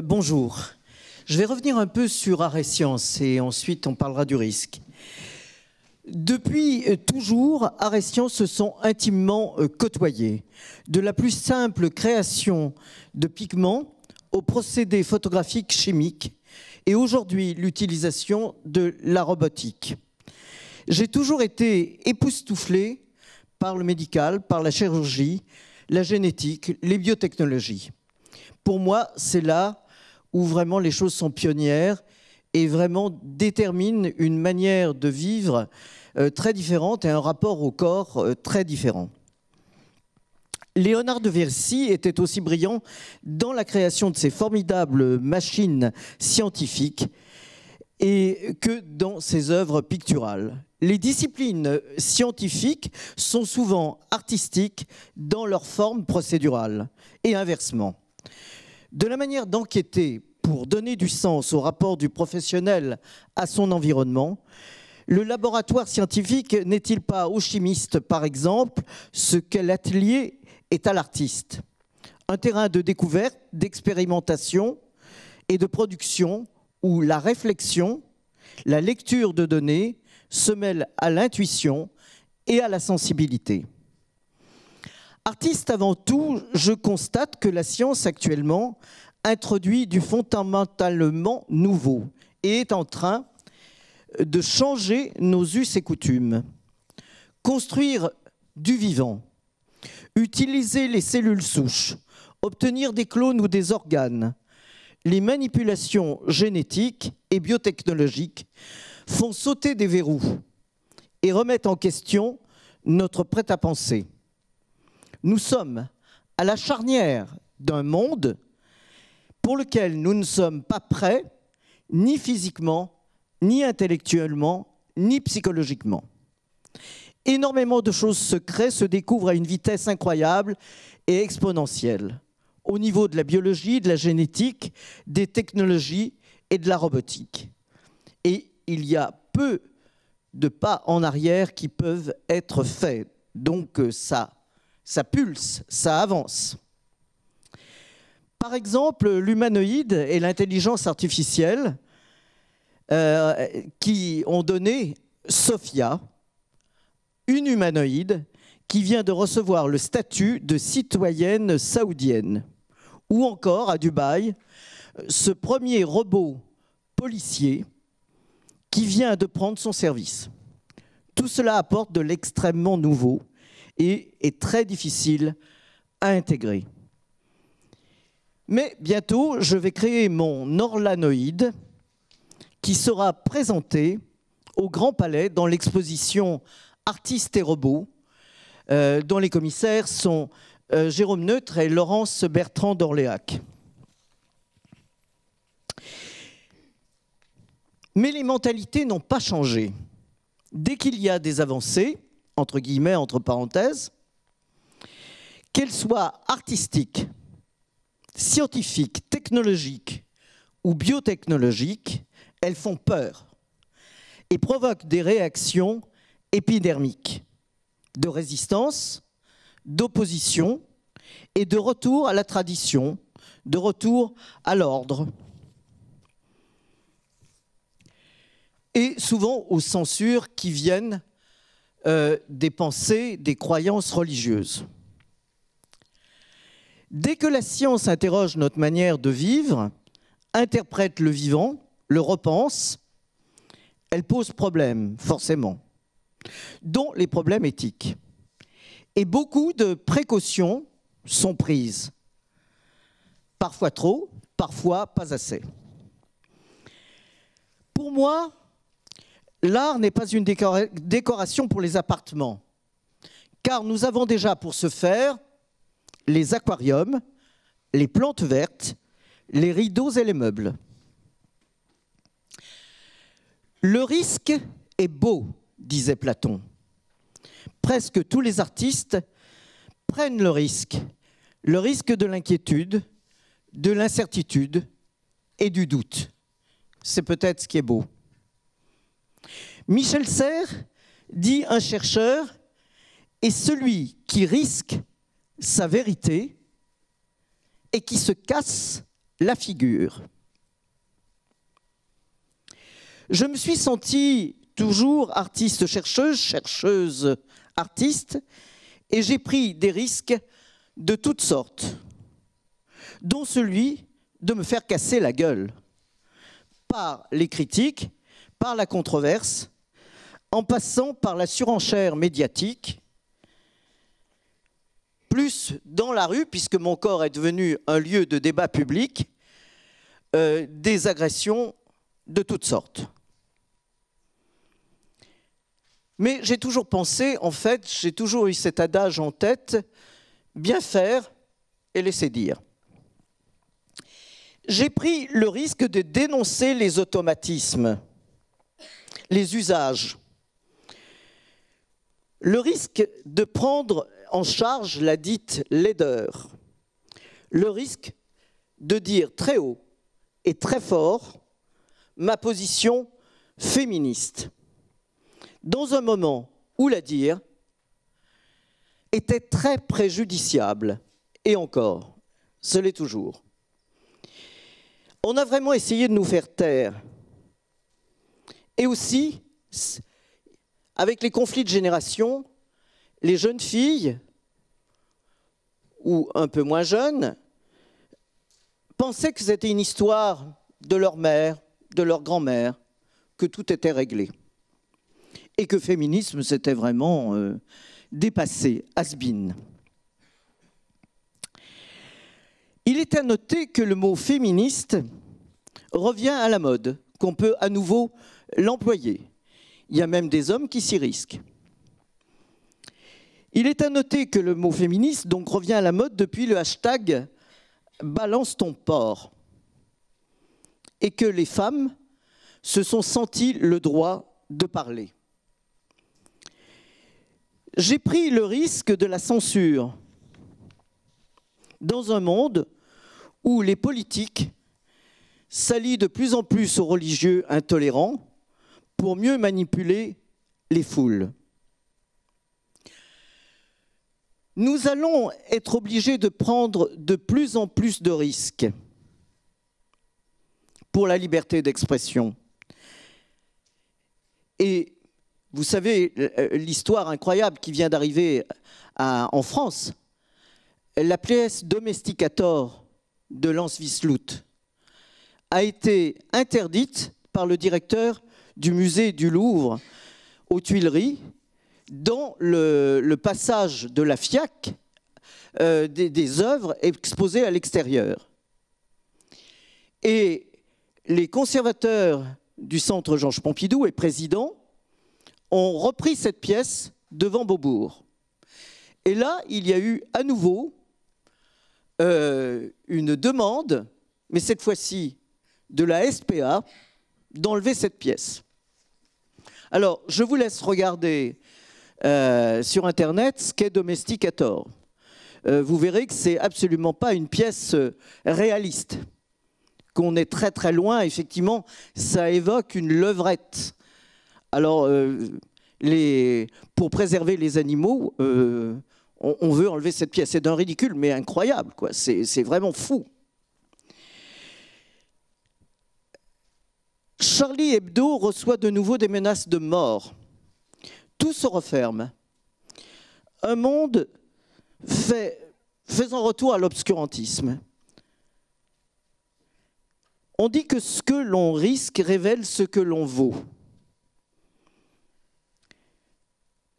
Bonjour. Je vais revenir un peu sur Art et Sciences et ensuite on parlera du risque. Depuis toujours, Art et Sciences se sont intimement côtoyés. De la plus simple création de pigments aux procédés photographiques chimiques et aujourd'hui l'utilisation de la robotique. J'ai toujours été époustouflé par le médical, par la chirurgie, la génétique, les biotechnologies. Pour moi, c'est là où vraiment les choses sont pionnières et vraiment déterminent une manière de vivre très différente et un rapport au corps très différent. Léonard de Vinci était aussi brillant dans la création de ces formidables machines scientifiques et que dans ses œuvres picturales. Les disciplines scientifiques sont souvent artistiques dans leur forme procédurale et inversement. De la manière d'enquêter pour donner du sens au rapport du professionnel à son environnement, le laboratoire scientifique n'est-il pas au chimiste, par exemple, ce que l'atelier est à l'artiste? Un terrain de découverte, d'expérimentation et de production où la réflexion, la lecture de données se mêlent à l'intuition et à la sensibilité. Artiste avant tout, je constate que la science actuellement introduit du fondamentalement nouveau et est en train de changer nos us et coutumes. Construire du vivant, utiliser les cellules souches, obtenir des clones ou des organes, les manipulations génétiques et biotechnologiques font sauter des verrous et remettent en question notre prêt-à-penser. Nous sommes à la charnière d'un monde pour lequel nous ne sommes pas prêts, ni physiquement, ni intellectuellement, ni psychologiquement. Énormément de choses se créent, se découvrent à une vitesse incroyable et exponentielle, au niveau de la biologie, de la génétique, des technologies et de la robotique. Et il y a peu de pas en arrière qui peuvent être faits. Donc ça pulse, ça avance. Par exemple, l'humanoïde et l'intelligence artificielle qui ont donné Sophia, une humanoïde qui vient de recevoir le statut de citoyenne saoudienne. Ou encore, à Dubaï, ce premier robot policier qui vient de prendre son service. Tout cela apporte de l'extrêmement nouveau et est très difficile à intégrer. Mais bientôt, je vais créer mon orlanoïde qui sera présenté au Grand Palais dans l'exposition Artistes et robots, dont les commissaires sont Jérôme Neutre et Laurence Bertrand d'Orléac. Mais les mentalités n'ont pas changé. Dès qu'il y a des avancées, entre guillemets, entre parenthèses, qu'elles soient artistiques, scientifiques, technologiques ou biotechnologiques, elles font peur et provoquent des réactions épidermiques, de résistance, d'opposition et de retour à la tradition, de retour à l'ordre. Et souvent aux censures qui viennent des pensées, des croyances religieuses. Dès que la science interroge notre manière de vivre, interprète le vivant, le repense, elle pose problème, forcément, dont les problèmes éthiques. Et beaucoup de précautions sont prises. Parfois trop, parfois pas assez. Pour moi, l'art n'est pas une décoration pour les appartements, car nous avons déjà pour ce faire les aquariums, les plantes vertes, les rideaux et les meubles. Le risque est beau, disait Platon. Presque tous les artistes prennent le risque de l'inquiétude, de l'incertitude et du doute. C'est peut-être ce qui est beau. Michel Serres dit un chercheur est celui qui risque sa vérité et qui se casse la figure. Je me suis sentie toujours artiste chercheuse artiste, et j'ai pris des risques de toutes sortes, dont celui de me faire casser la gueule par les critiques, par la controverse, en passant par la surenchère médiatique, plus dans la rue, puisque mon corps est devenu un lieu de débat public, des agressions de toutes sortes. Mais j'ai toujours pensé, en fait, j'ai toujours eu cet adage en tête, bien faire et laisser dire. J'ai pris le risque de dénoncer les automatismes, les usages, le risque de prendre en charge la dite laideur, le risque de dire très haut et très fort ma position féministe, dans un moment où la dire était très préjudiciable, et encore, ce l'est toujours. On a vraiment essayé de nous faire taire. Et aussi, avec les conflits de génération, les jeunes filles, ou un peu moins jeunes, pensaient que c'était une histoire de leur mère, de leur grand-mère, que tout était réglé. Et que féminisme, c'était vraiment dépassé, has-been. Il est à noter que le mot féministe revient à la mode, qu'on peut à nouveau l'employer. Il y a même des hommes qui s'y risquent. Il est à noter que le mot féministe donc revient à la mode depuis le hashtag « balance ton porc » et que les femmes se sont senties le droit de parler. J'ai pris le risque de la censure dans un monde où les politiques s'allient de plus en plus aux religieux intolérants pour mieux manipuler les foules. Nous allons être obligés de prendre de plus en plus de risques pour la liberté d'expression. Et vous savez, l'histoire incroyable qui vient d'arriver en France, la pièce Domesticator de Lance Wissloot a été interdite par le directeur du musée du Louvre aux Tuileries dans le passage de la FIAC des œuvres exposées à l'extérieur. Et les conservateurs du Centre Georges Pompidou et président ont repris cette pièce devant Beaubourg. Et là, il y a eu à nouveau une demande, mais cette fois-ci de la SPA, d'enlever cette pièce. Alors, je vous laisse regarder sur Internet ce qu'est Domesticator. Vous verrez que ce n'est absolument pas une pièce réaliste, qu'on est très très loin. Effectivement, ça évoque une levrette. Alors, pour préserver les animaux, on veut enlever cette pièce. C'est d'un ridicule, mais incroyable, quoi. C'est vraiment fou. Charlie Hebdo reçoit de nouveau des menaces de mort. Tout se referme. Un monde faisant retour à l'obscurantisme. On dit que ce que l'on risque révèle ce que l'on vaut.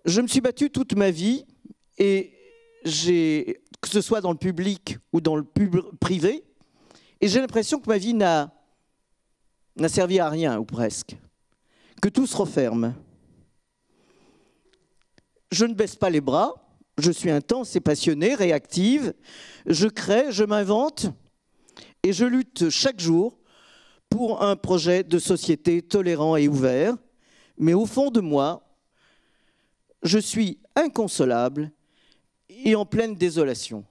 Je me suis battu toute ma vie et que ce soit dans le public ou dans le privé, et j'ai l'impression que ma vie n'a servi à rien, ou presque, que tout se referme. Je ne baisse pas les bras, je suis intense et passionnée, réactive, je crée, je m'invente, et je lutte chaque jour pour un projet de société tolérant et ouvert, mais au fond de moi, je suis inconsolable et en pleine désolation.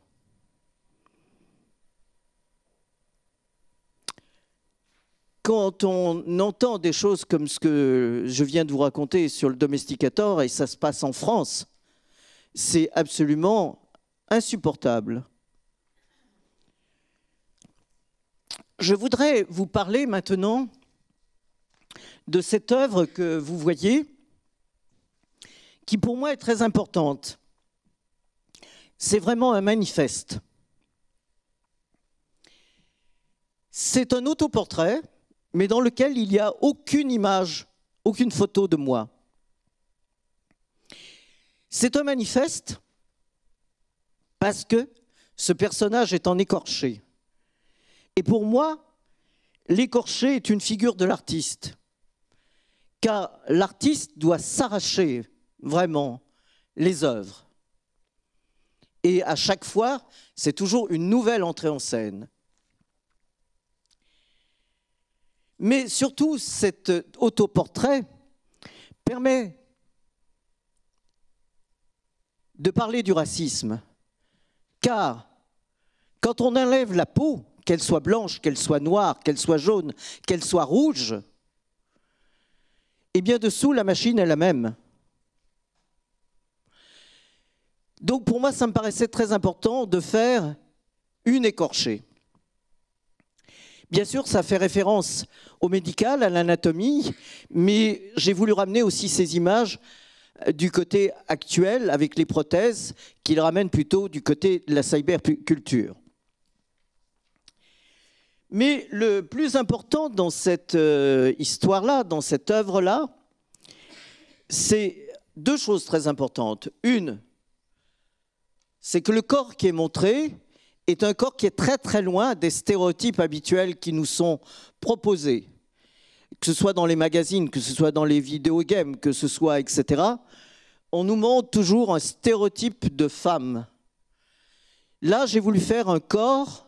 Quand on entend des choses comme ce que je viens de vous raconter sur le Domesticator, et ça se passe en France, c'est absolument insupportable. Je voudrais vous parler maintenant de cette œuvre que vous voyez, qui pour moi est très importante. C'est vraiment un manifeste. C'est un autoportrait, mais dans lequel il n'y a aucune image, aucune photo de moi. C'est un manifeste parce que ce personnage est en écorché. Et pour moi, l'écorché est une figure de l'artiste, car l'artiste doit s'arracher vraiment les œuvres. Et à chaque fois, c'est toujours une nouvelle entrée en scène. Mais surtout, cet autoportrait permet de parler du racisme, car quand on enlève la peau, qu'elle soit blanche, qu'elle soit noire, qu'elle soit jaune, qu'elle soit rouge, et bien dessous, la machine est la même. Donc pour moi, ça me paraissait très important de faire une écorchée. Bien sûr, ça fait référence au médical, à l'anatomie, mais j'ai voulu ramener aussi ces images du côté actuel avec les prothèses, qui le ramènent plutôt du côté de la cyberculture. Mais le plus important dans cette histoire-là, dans cette œuvre-là, c'est deux choses très importantes. Une, c'est que le corps qui est montré est un corps qui est très très loin des stéréotypes habituels qui nous sont proposés, que ce soit dans les magazines, que ce soit dans les vidéogames, que ce soit, etc. On nous montre toujours un stéréotype de femme. Là, j'ai voulu faire un corps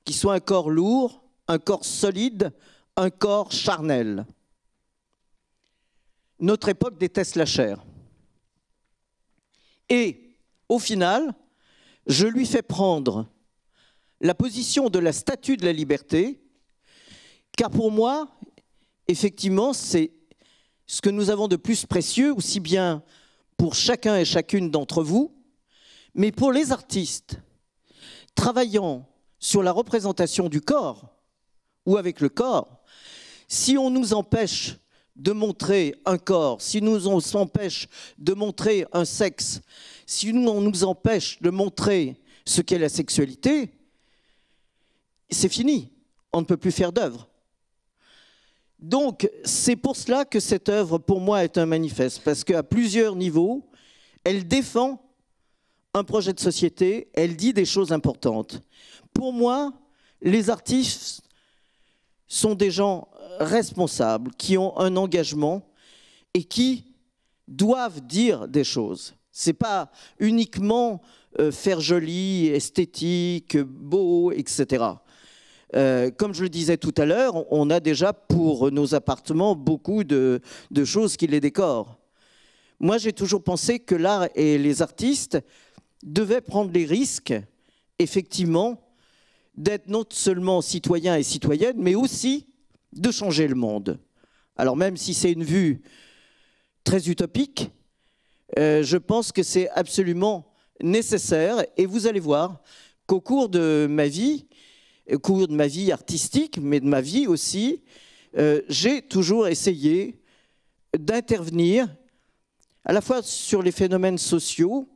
qui soit un corps lourd, un corps solide, un corps charnel. Notre époque déteste la chair. Et au final, je lui fais prendre la position de la statue de la liberté, car pour moi, effectivement, c'est ce que nous avons de plus précieux, aussi bien pour chacun et chacune d'entre vous, mais pour les artistes travaillant sur la représentation du corps ou avec le corps. Si on nous empêche de montrer un corps, si on s'empêche de montrer un sexe, si on nous empêche de montrer ce qu'est la sexualité, c'est fini, on ne peut plus faire d'œuvre. Donc, c'est pour cela que cette œuvre, pour moi, est un manifeste, parce qu'à plusieurs niveaux, elle défend un projet de société, elle dit des choses importantes. Pour moi, les artistes sont des gens responsables, qui ont un engagement et qui doivent dire des choses. Ce n'est pas uniquement faire joli, esthétique, beau, etc. Comme je le disais tout à l'heure, on a déjà pour nos appartements beaucoup de choses qui les décorent. Moi, j'ai toujours pensé que l'art et les artistes devaient prendre les risques, effectivement, d'être non seulement citoyens et citoyennes, mais aussi de changer le monde. Alors même si c'est une vue très utopique, je pense que c'est absolument nécessaire. Et vous allez voir qu'au cours de ma vie artistique, mais de ma vie aussi, j'ai toujours essayé d'intervenir à la fois sur les phénomènes sociaux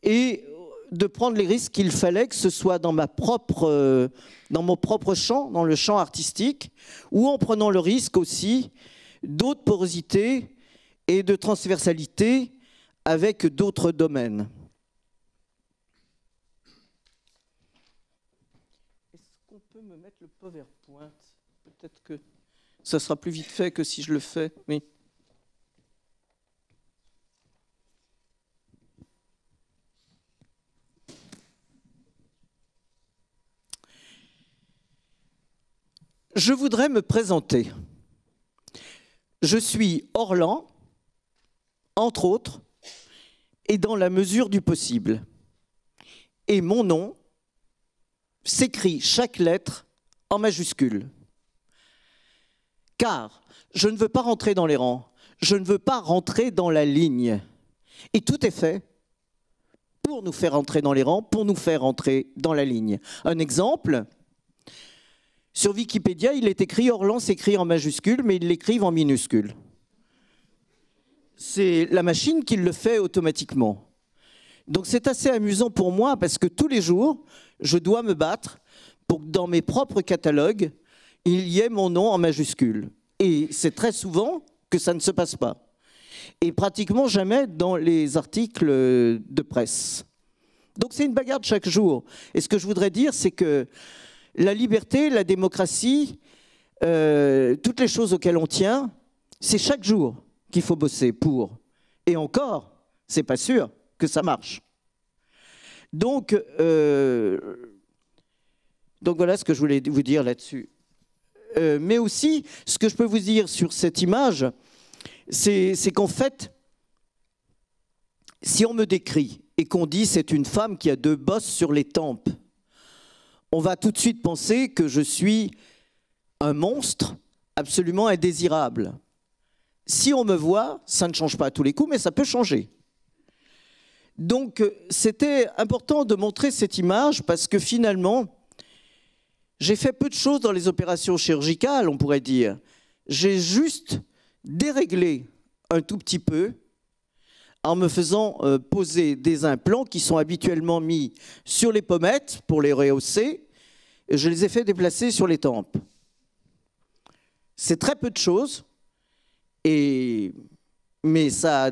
et de prendre les risques qu'il fallait, que ce soit dans mon propre champ, dans le champ artistique, ou en prenant le risque aussi d'autres porosités et de transversalité avec d'autres domaines. Est-ce qu'on peut me mettre le PowerPoint? Peut-être que ça sera plus vite fait que si je le fais. Oui. Je voudrais me présenter. Je suis Orlan, entre autres, et dans la mesure du possible. Et mon nom s'écrit chaque lettre en majuscule. Car je ne veux pas rentrer dans les rangs, je ne veux pas rentrer dans la ligne. Et tout est fait pour nous faire entrer dans les rangs, pour nous faire entrer dans la ligne. Un exemple, Sur Wikipédia, il est écrit Orlan s'écrit en majuscule, mais ils l'écrivent en minuscule. C'est la machine qui le fait automatiquement. Donc c'est assez amusant pour moi parce que tous les jours, je dois me battre pour que dans mes propres catalogues, il y ait mon nom en majuscule. Et c'est très souvent que ça ne se passe pas. Et pratiquement jamais dans les articles de presse. Donc c'est une bagarre de chaque jour. Et ce que je voudrais dire, c'est que la liberté, la démocratie, toutes les choses auxquelles on tient, c'est chaque jour qu'il faut bosser pour. Et encore, c'est pas sûr que ça marche. Donc voilà ce que je voulais vous dire là-dessus. Mais aussi, ce que je peux vous dire sur cette image, c'est qu'en fait, si on me décrit et qu'on dit c'est une femme qui a 2 bosses sur les tempes, on va tout de suite penser que je suis un monstre absolument indésirable. Si on me voit, ça ne change pas à tous les coups, mais ça peut changer. Donc c'était important de montrer cette image parce que finalement, j'ai fait peu de choses dans les opérations chirurgicales, on pourrait dire. J'ai juste déréglé un tout petit peu en me faisant poser des implants qui sont habituellement mis sur les pommettes pour les rehausser. Et je les ai fait déplacer sur les tempes. C'est très peu de choses, mais ça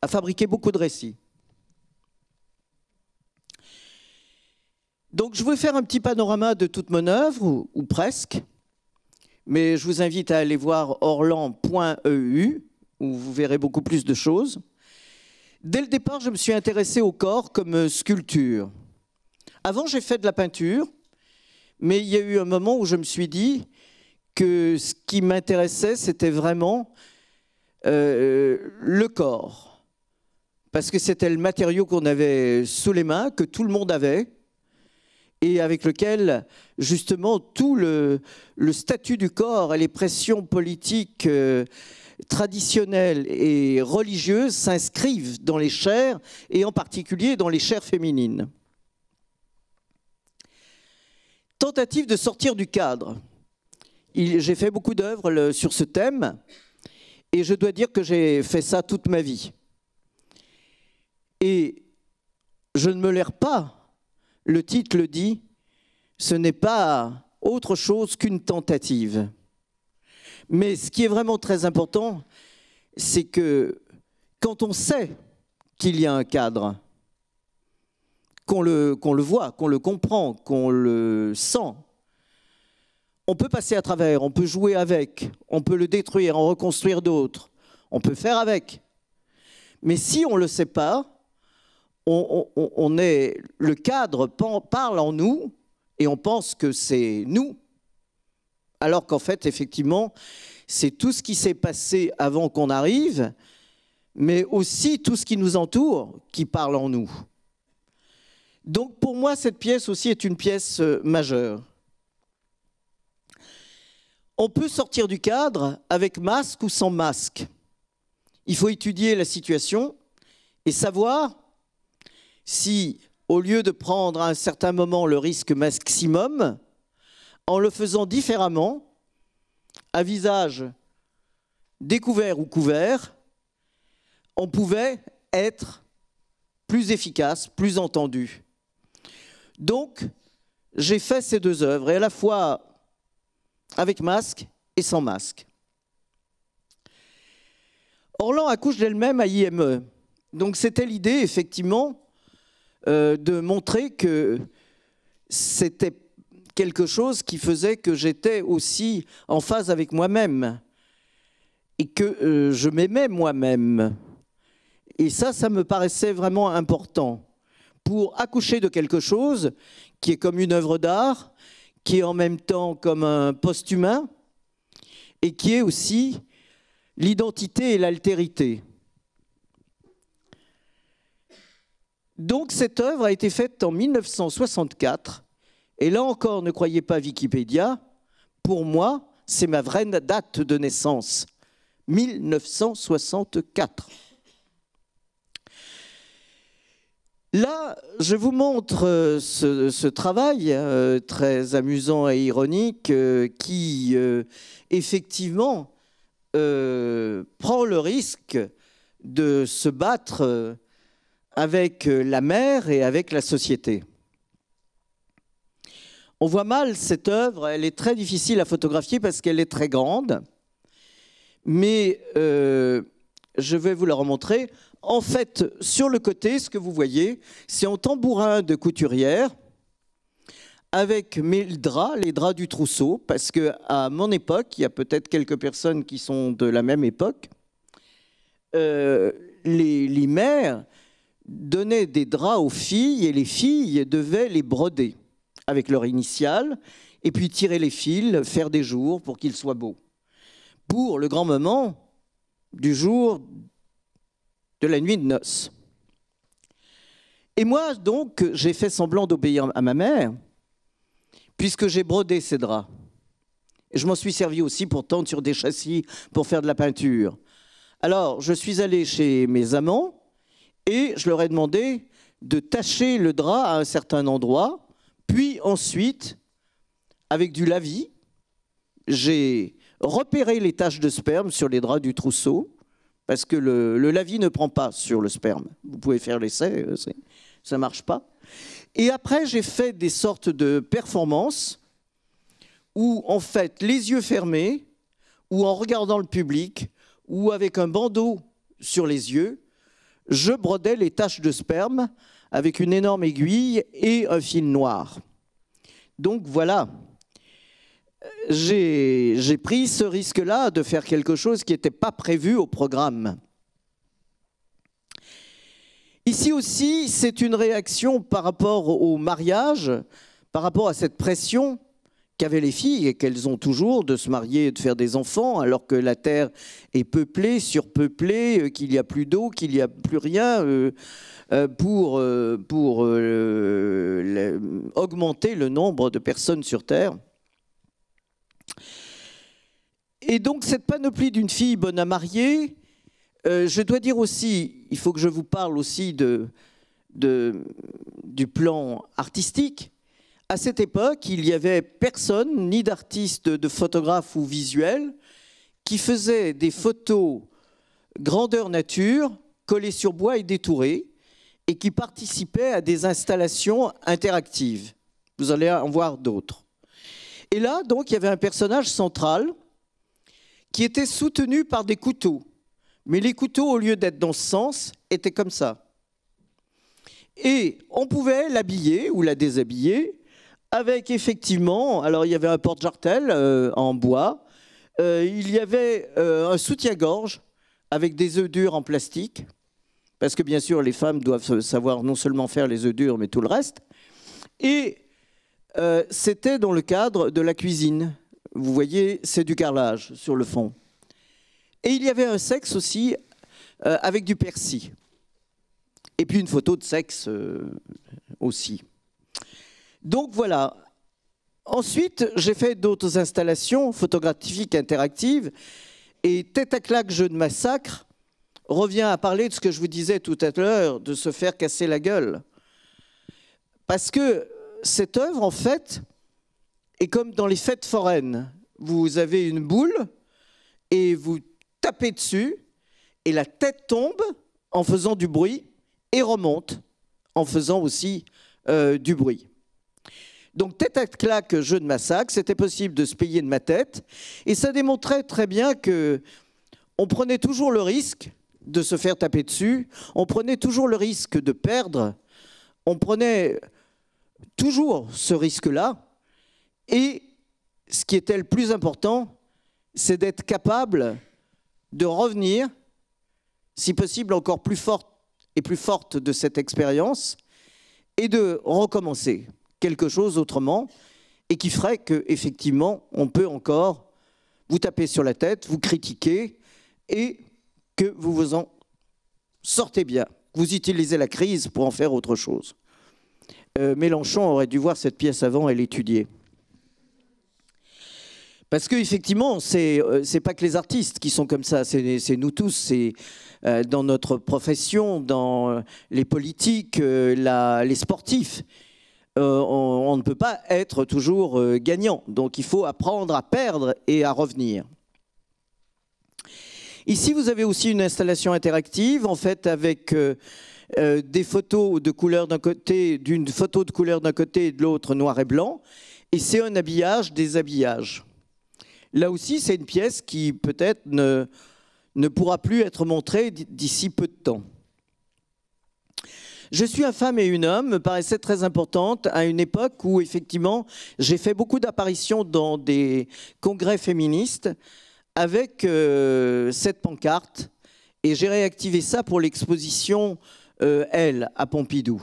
a fabriqué beaucoup de récits. Donc je vais faire un petit panorama de toute mon œuvre, ou presque, mais je vous invite à aller voir orlan.eu, où vous verrez beaucoup plus de choses. Dès le départ, je me suis intéressé au corps comme sculpture. Avant, j'ai fait de la peinture, mais il y a eu un moment où je me suis dit que ce qui m'intéressait, c'était vraiment le corps. Parce que c'était le matériau qu'on avait sous les mains, que tout le monde avait, et avec lequel, justement, tout le statut du corps et les pressions politiques traditionnelles et religieuses s'inscrivent dans les chairs, et en particulier dans les chairs féminines. Tentative de sortir du cadre. J'ai fait beaucoup d'œuvres sur ce thème, et je dois dire que j'ai fait ça toute ma vie. Et je ne me leurre pas. Le titre le dit, ce n'est pas autre chose qu'une tentative. Mais ce qui est vraiment très important, c'est que quand on sait qu'il y a un cadre, qu'on le voit, qu'on le comprend, qu'on le sent, on peut passer à travers, on peut jouer avec, on peut le détruire, en reconstruire d'autres, on peut faire avec. Mais si on ne le sait pas, le cadre parle en nous et on pense que c'est nous, alors qu'en fait, effectivement, c'est tout ce qui s'est passé avant qu'on arrive, mais aussi tout ce qui nous entoure qui parle en nous. Donc pour moi, cette pièce aussi est une pièce majeure. On peut sortir du cadre avec masque ou sans masque. Il faut étudier la situation et savoir si, au lieu de prendre à un certain moment le risque maximum, en le faisant différemment, à visage découvert ou couvert, on pouvait être plus efficace, plus entendu. Donc, j'ai fait ces 2 œuvres, et à la fois avec masque et sans masque. Orlan accouche d'elle-même à IME. Donc c'était l'idée, effectivement, de montrer que c'était quelque chose qui faisait que j'étais aussi en phase avec moi-même et que je m'aimais moi-même. Et ça me paraissait vraiment important pour accoucher de quelque chose qui est comme une œuvre d'art, qui est en même temps comme un post-humain et qui est aussi l'identité et l'altérité. Donc cette œuvre a été faite en 1964, et là encore, ne croyez pas Wikipédia, pour moi, c'est ma vraie date de naissance, 1964. Là, je vous montre ce travail très amusant et ironique qui, effectivement, prend le risque de se battre avec la mer et avec la société. On voit mal cette œuvre, elle est très difficile à photographier parce qu'elle est très grande, mais je vais vous la remontrer. En fait, sur le côté, ce que vous voyez, c'est un tambourin de couturière avec mes draps, les draps du trousseau, parce qu'à mon époque, il y a peut-être quelques personnes qui sont de la même époque, les mères donnaient des draps aux filles et les filles devaient les broder avec leur initiale et puis tirer les fils, faire des jours pour qu'ils soient beaux. Pour le grand moment du jour de la nuit de noces. Et moi, donc, j'ai fait semblant d'obéir à ma mère, puisque j'ai brodé ces draps. Et je m'en suis servi aussi pour tendre sur des châssis pour faire de la peinture. Alors, je suis allé chez mes amants et je leur ai demandé de tacher le drap à un certain endroit, puis ensuite, avec du lavis, j'ai repéré les taches de sperme sur les draps du trousseau, parce que le lavis ne prend pas sur le sperme. Vous pouvez faire l'essai, ça ne marche pas. Et après, j'ai fait des sortes de performances où, en fait, les yeux fermés, ou en regardant le public, ou avec un bandeau sur les yeux, je brodais les taches de sperme avec une énorme aiguille et un fil noir. Donc voilà, j'ai pris ce risque-là de faire quelque chose qui n'était pas prévu au programme. Ici aussi, c'est une réaction par rapport au mariage, par rapport à cette pression qu'avaient les filles et qu'elles ont toujours de se marier et de faire des enfants alors que la terre est peuplée, surpeuplée, qu'il n'y a plus d'eau, qu'il n'y a plus rien pour augmenter le nombre de personnes sur terre. Et donc cette panoplie d'une fille bonne à marier, je dois dire aussi, il faut que je vous parle aussi du plan artistique. À cette époque, il n'y avait personne, ni d'artiste, de photographe ou visuel, qui faisait des photos grandeur nature, collées sur bois et détourées, et qui participait à des installations interactives. Vous allez en voir d'autres. Et là, donc, il y avait un personnage central qui était soutenu par des couteaux. Mais les couteaux, au lieu d'être dans ce sens, étaient comme ça. Et on pouvait l'habiller ou la déshabiller avec effectivement, alors il y avait un porte-jartel en bois, il y avait un soutien-gorge avec des œufs durs en plastique, parce que bien sûr les femmes doivent savoir non seulement faire les œufs durs, mais tout le reste. Et c'était dans le cadre de la cuisine. Vous voyez, c'est du carrelage sur le fond. Et il y avait un sexe aussi avec du persil. Et puis une photo de sexe aussi. Donc voilà. Ensuite, j'ai fait d'autres installations photographiques interactives. Et Tête à claque, jeu de massacre revient à parler de ce que je vous disais tout à l'heure, de se faire casser la gueule. Parce que cette œuvre, en fait, est comme dans les fêtes foraines. Vous avez une boule et vous tapez dessus et la tête tombe en faisant du bruit et remonte en faisant aussi du bruit. Donc Tête à claque, jeu de massacre, c'était possible de se payer de ma tête et ça démontrait très bien qu'on prenait toujours le risque de se faire taper dessus, on prenait toujours le risque de perdre, on prenait toujours ce risque-là. Et ce qui était le plus important, c'est d'être capable de revenir, si possible encore plus forte et plus forte de cette expérience, et de recommencer quelque chose autrement, et qui ferait qu'effectivement, on peut encore vous taper sur la tête, vous critiquer, et que vous vous en sortez bien. Vous utilisez la crise pour en faire autre chose. Mélenchon aurait dû voir cette pièce avant et l'étudier. Parce qu'effectivement, c'est pas que les artistes qui sont comme ça, c'est nous tous, c'est dans notre profession, dans les politiques, les sportifs. On ne peut pas être toujours gagnant. Donc il faut apprendre à perdre et à revenir. Ici, vous avez aussi une installation interactive, en fait, avec des photos de couleur d'un côté, d'une photo de couleur d'un côté et de l'autre noir et blanc. Et c'est un habillage, déshabillage. Là aussi, c'est une pièce qui peut-être ne pourra plus être montrée d'ici peu de temps. Je suis une femme et une homme me paraissait très importante à une époque où, effectivement, j'ai fait beaucoup d'apparitions dans des congrès féministes avec cette pancarte. Et j'ai réactivé ça pour l'exposition Elle, à Pompidou.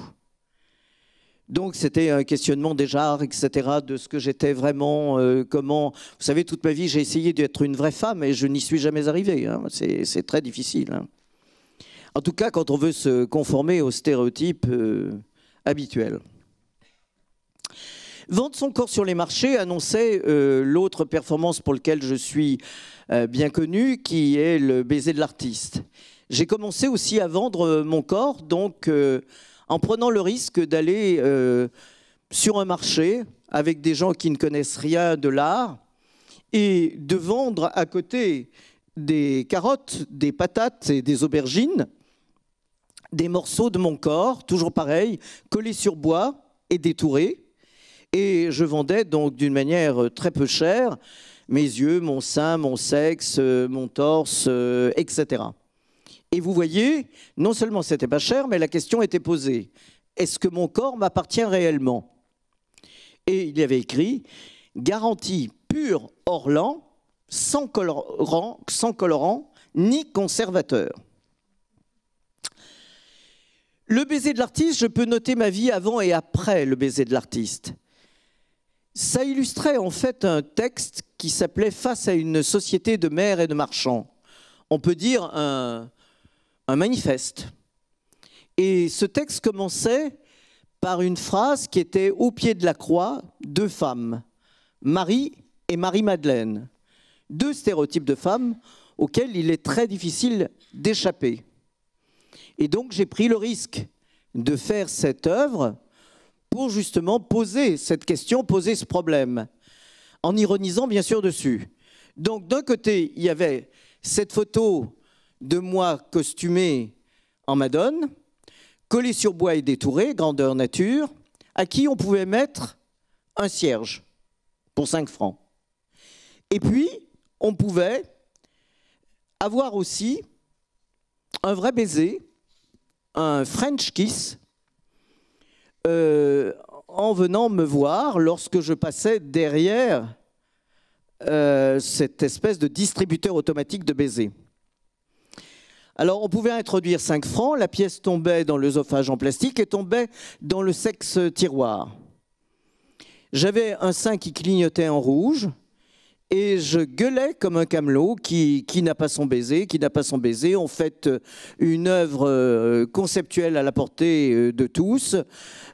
Donc c'était un questionnement des genres, etc., de ce que j'étais vraiment, comment... Vous savez, toute ma vie, j'ai essayé d'être une vraie femme et je n'y suis jamais arrivé. Hein. C'est très difficile. Hein. En tout cas, quand on veut se conformer aux stéréotypes habituels. Vendre son corps sur les marchés annonçait l'autre performance pour laquelle je suis bien connu, qui est le baiser de l'artiste. J'ai commencé aussi à vendre mon corps, donc en prenant le risque d'aller sur un marché avec des gens qui ne connaissent rien de l'art et de vendre à côté des carottes, des patates et des aubergines, des morceaux de mon corps, toujours pareil, collés sur bois et détourés. Et je vendais donc d'une manière très peu chère mes yeux, mon sein, mon sexe, mon torse, etc. Et vous voyez, non seulement c'était pas cher, mais la question était posée. Est-ce que mon corps m'appartient réellement? Et il y avait écrit « Garantie pure Orlan, sans colorant ni conservateur ». Le baiser de l'artiste, je peux noter ma vie avant et après le baiser de l'artiste. Ça illustrait en fait un texte qui s'appelait « Face à une société de maires et de marchands ». On peut dire un manifeste. Et ce texte commençait par une phrase qui était au pied de la croix, deux femmes, Marie et Marie-Madeleine. Deux stéréotypes de femmes auxquels il est très difficile d'échapper. Et donc j'ai pris le risque de faire cette œuvre pour justement poser cette question, poser ce problème, en ironisant bien sûr dessus. Donc d'un côté, il y avait cette photo de moi costumé en Madone, collé sur bois et détouré, grandeur nature, à qui on pouvait mettre un cierge pour 5 francs. Et puis, on pouvait avoir aussi un vrai baiser, un French kiss, en venant me voir lorsque je passais derrière cette espèce de distributeur automatique de baisers. Alors, on pouvait introduire 5 francs, la pièce tombait dans l'œsophage en plastique et tombait dans le sexe tiroir. J'avais un sein qui clignotait en rouge et je gueulais comme un camelot qui n'a pas son baiser, qui n'a pas son baiser. On fait une œuvre conceptuelle à la portée de tous,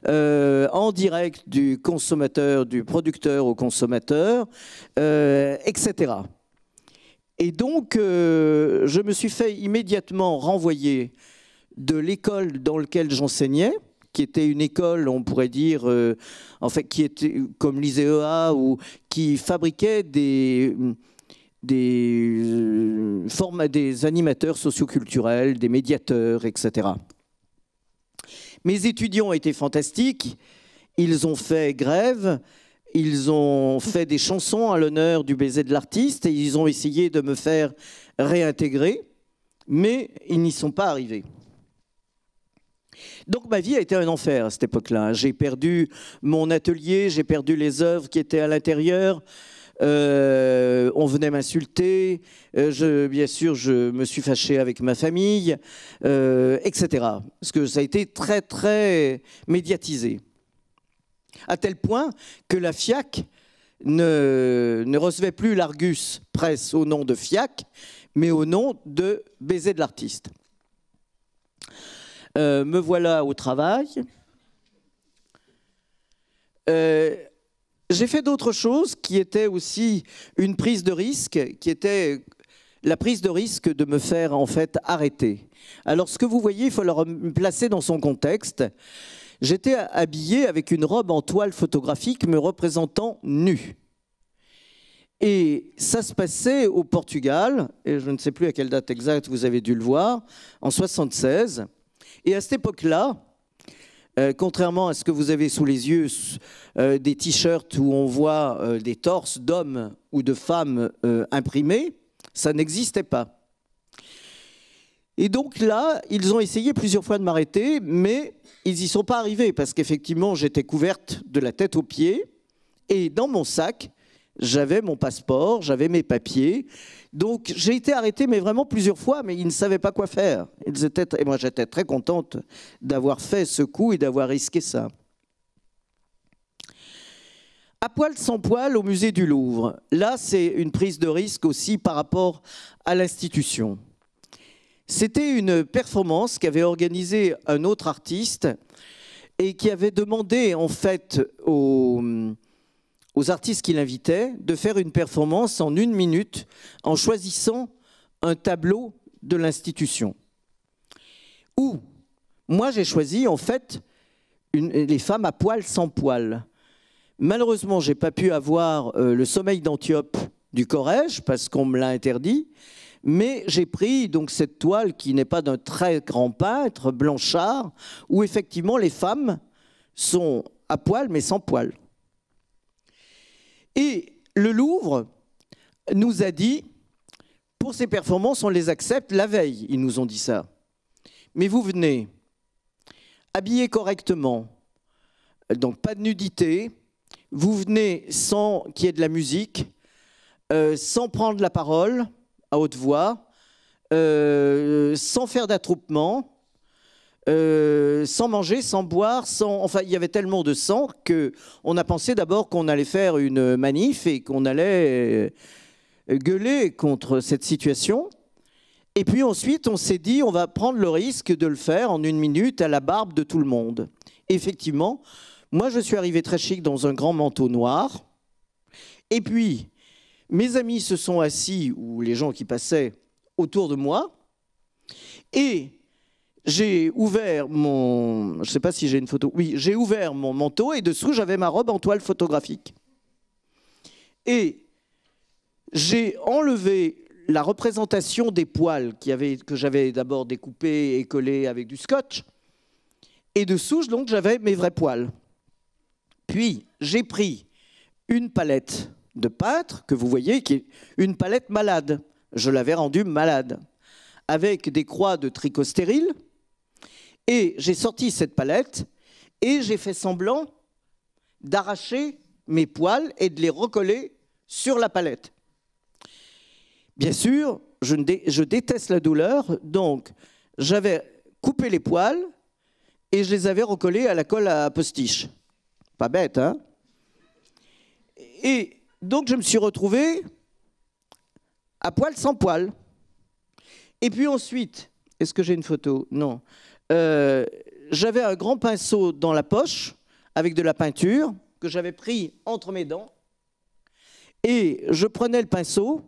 en direct du consommateur, du producteur au consommateur, etc. Et donc, je me suis fait immédiatement renvoyer de l'école dans laquelle j'enseignais, qui était une école, on pourrait dire, en fait, qui était comme l'ISEA, ou qui fabriquait des animateurs socioculturels, des médiateurs, etc. Mes étudiants étaient fantastiques, ils ont fait grève. Ils ont fait des chansons à l'honneur du baiser de l'artiste et ils ont essayé de me faire réintégrer, mais ils n'y sont pas arrivés. Donc ma vie a été un enfer à cette époque-là. J'ai perdu mon atelier, j'ai perdu les œuvres qui étaient à l'intérieur. On venait m'insulter. Bien sûr, je me suis fâché avec ma famille, etc. Parce que ça a été très, très médiatisé. À tel point que la FIAC ne recevait plus l'Argus Presse au nom de FIAC, mais au nom de Baiser de l'artiste. Me voilà au travail. J'ai fait d'autres choses qui étaient aussi une prise de risque, qui était la prise de risque de me faire en fait arrêter. Alors ce que vous voyez, il faut le placer dans son contexte. J'étais habillé avec une robe en toile photographique me représentant nu. Et ça se passait au Portugal, et je ne sais plus à quelle date exacte, vous avez dû le voir, en 1976. Et à cette époque-là, contrairement à ce que vous avez sous les yeux, des t-shirts où on voit des torses d'hommes ou de femmes imprimés, ça n'existait pas. Et donc là, ils ont essayé plusieurs fois de m'arrêter, mais ils n'y sont pas arrivés, parce qu'effectivement, j'étais couverte de la tête aux pieds, et dans mon sac, j'avais mon passeport, j'avais mes papiers. Donc j'ai été arrêtée, mais vraiment plusieurs fois, mais ils ne savaient pas quoi faire. Et moi, j'étais très contente d'avoir fait ce coup et d'avoir risqué ça. À poil sans poil au musée du Louvre. Là, c'est une prise de risque aussi par rapport à l'institution. C'était une performance qu'avait organisée un autre artiste et qui avait demandé en fait aux artistes qui l'invitaient de faire une performance en 1 minute en choisissant un tableau de l'institution. Où moi j'ai choisi en fait les femmes à poil sans poil. Malheureusement, je n'ai pas pu avoir le sommeil d'Antiope du Corrège parce qu'on me l'a interdit. Mais j'ai pris donc cette toile qui n'est pas d'un très grand peintre, Blanchard, où effectivement les femmes sont à poil mais sans poil. Et le Louvre nous a dit, pour ces performances, on les accepte la veille, ils nous ont dit ça. Mais vous venez habillé correctement, donc pas de nudité, vous venez sans qu'il y ait de la musique, sans prendre la parole à haute voix, sans faire d'attroupement, sans manger, sans boire, enfin il y avait tellement de sang qu'on a pensé d'abord qu'on allait faire une manif et qu'on allait gueuler contre cette situation. Et puis ensuite on s'est dit on va prendre le risque de le faire en 1 minute à la barbe de tout le monde. Effectivement, moi je suis arrivé très chic dans un grand manteau noir. Et puis mes amis se sont assis, ou les gens qui passaient autour de moi, et j'ai ouvert mon... Je ne sais pas si j'ai une photo. Oui, j'ai ouvert mon manteau et dessous, j'avais ma robe en toile photographique. Et j'ai enlevé la représentation des poils que j'avais d'abord découpés et collés avec du scotch. Et dessous, donc, j'avais mes vrais poils. Puis, j'ai pris une palette de peintre, que vous voyez, qui est une palette malade. Je l'avais rendue malade, avec des croix de tricot stérile. Et j'ai sorti cette palette et j'ai fait semblant d'arracher mes poils et de les recoller sur la palette. Bien sûr, je déteste la douleur, donc j'avais coupé les poils et je les avais recollés à la colle à postiche. Pas bête, hein? Et donc je me suis retrouvé à poil sans poil. Et puis ensuite, est-ce que j'ai une photo? Non. J'avais un grand pinceau dans la poche avec de la peinture que j'avais pris entre mes dents. Et je prenais le pinceau